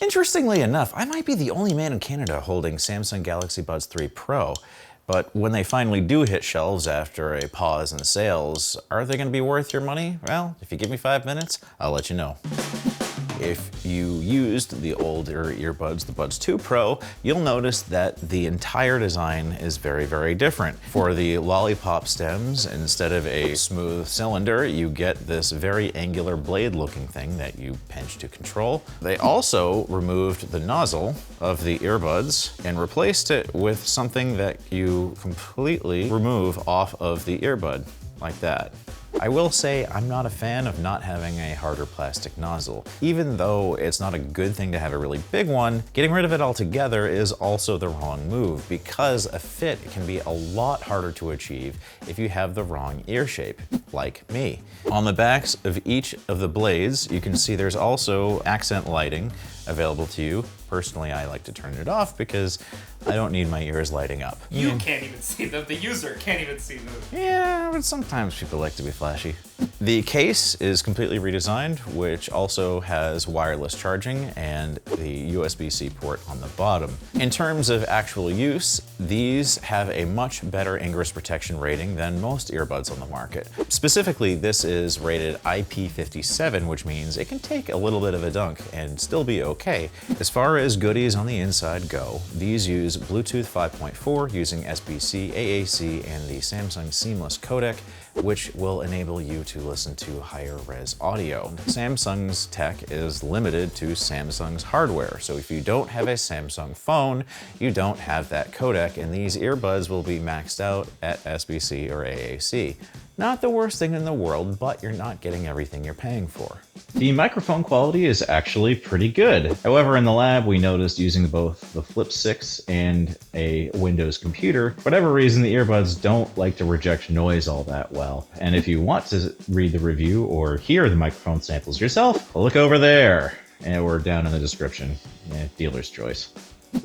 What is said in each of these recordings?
Interestingly enough, I might be the only man in Canada holding Samsung Galaxy Buds 3 Pro, but when they finally do hit shelves after a pause in sales, are they going to be worth your money? Well, if you give me 5 minutes, I'll let you know. If you used the older earbuds, the Buds 2 Pro, you'll notice that the entire design is very, very different. For the lollipop stems, instead of a smooth cylinder, you get this very angular blade-looking thing that you pinch to control. They also removed the nozzle of the earbuds and replaced it with something that you completely remove off of the earbud, like that. I will say I'm not a fan of not having a harder plastic nozzle. Even though it's not a good thing to have a really big one, getting rid of it altogether is also the wrong move because a fit can be a lot harder to achieve if you have the wrong ear shape, like me. On the backs of each of the blades, you can see there's also accent lighting available to you. Personally, I like to turn it off because I don't need my ears lighting up. You can't even see them. The user can't even see them. Yeah, but sometimes people like to be flashy. The case is completely redesigned, which also has wireless charging and the USB-C port on the bottom. In terms of actual use, these have a much better ingress protection rating than most earbuds on the market. Specifically, this is rated IP57, which means it can take a little bit of a dunk and still be okay. As far as goodies on the inside go, these use Bluetooth 5.4 using SBC, AAC, and the Samsung Seamless codec, which will enable you to listen to higher res audio. Samsung's tech is limited to Samsung's hardware, so if you don't have a Samsung phone, you don't have that codec, and these earbuds will be maxed out at SBC or AAC. Not the worst thing in the world, but you're not getting everything you're paying for. The microphone quality is actually pretty good. However, in the lab, we noticed using both the Flip 6 and a Windows computer, for whatever reason, the earbuds don't like to reject noise all that well. And if you want to read the review or hear the microphone samples yourself, look over there. And we're down in the description. Dealer's choice.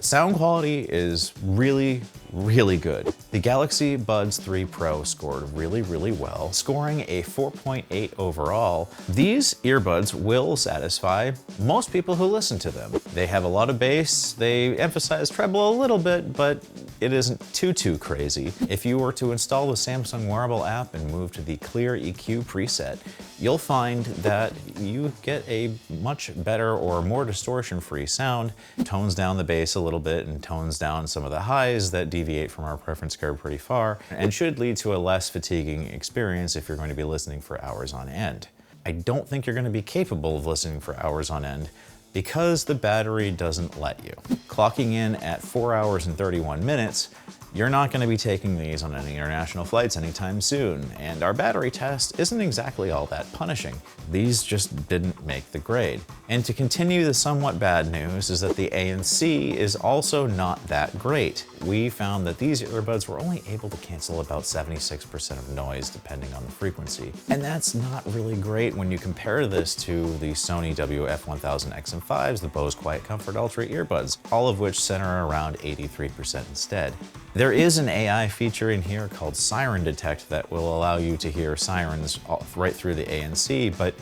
Sound quality is really, really good. The Galaxy Buds 3 Pro scored really, really well, scoring a 4.8 overall. These earbuds will satisfy most people who listen to them. They have a lot of bass, they emphasize treble a little bit, but it isn't too crazy. If you were to install the Samsung Wearable app and move to the Clear EQ preset, you'll find that you get a much better or more distortion-free sound, tones down the bass a little bit and tones down some of the highs that deviate from our preference curve pretty far, and should lead to a less fatiguing experience if you're going to be listening for hours on end. I don't think you're going to be capable of listening for hours on end because the battery doesn't let you. Clocking in at 4 hours and 31 minutes, you're not going to be taking these on any international flights anytime soon, and our battery test isn't exactly all that punishing. These just didn't make the grade. And to continue the somewhat bad news is that the ANC is also not that great. We found that these earbuds were only able to cancel about 76% of noise depending on the frequency. And that's not really great when you compare this to the Sony WF-1000 XM5s, the Bose Quiet Comfort Ultra earbuds, all of which center around 83% instead. There is an AI feature in here called Siren Detect that will allow you to hear sirens right through the ANC, but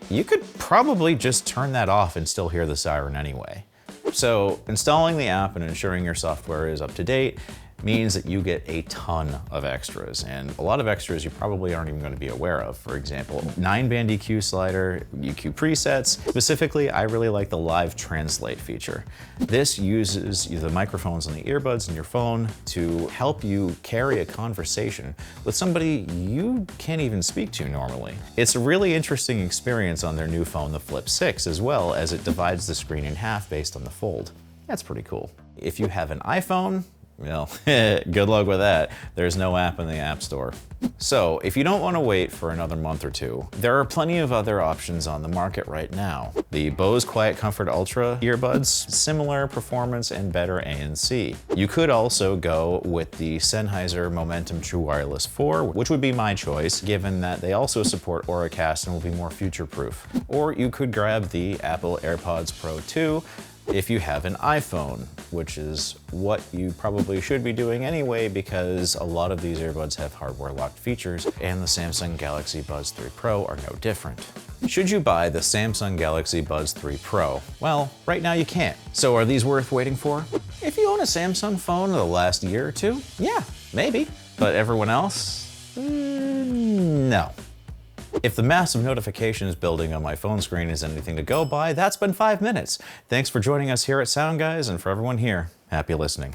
you could probably just turn that off and still hear the siren anyway. So installing the app and ensuring your software is up to date means that you get a ton of extras, and a lot of extras you probably aren't even going to be aware of. For example, 9-band EQ slider, EQ presets. Specifically, I really like the live translate feature. This uses the microphones on the earbuds in your phone to help you carry a conversation with somebody you can't even speak to normally. It's a really interesting experience on their new phone, the Flip 6, as well, as it divides the screen in half based on the fold. That's pretty cool. If you have an iPhone, well, good luck with that. There's no app in the App Store. So, if you don't want to wait for another month or two, there are plenty of other options on the market right now. The Bose Quiet Comfort Ultra earbuds, similar performance and better ANC. You could also go with the Sennheiser Momentum True Wireless 4, which would be my choice, given that they also support Auracast and will be more future-proof. Or you could grab the Apple AirPods Pro 2, if you have an iPhone, which is what you probably should be doing anyway because a lot of these earbuds have hardware locked features, and the Samsung Galaxy Buds 3 Pro are no different. Should you buy the Samsung Galaxy Buds 3 Pro? Well, right now you can't. So are these worth waiting for? If you own a Samsung phone in the last year or two, yeah, maybe. But everyone else? No. If the massive notifications building on my phone screen is anything to go by, that's been 5 minutes. Thanks for joining us here at SoundGuys, and for everyone here, happy listening.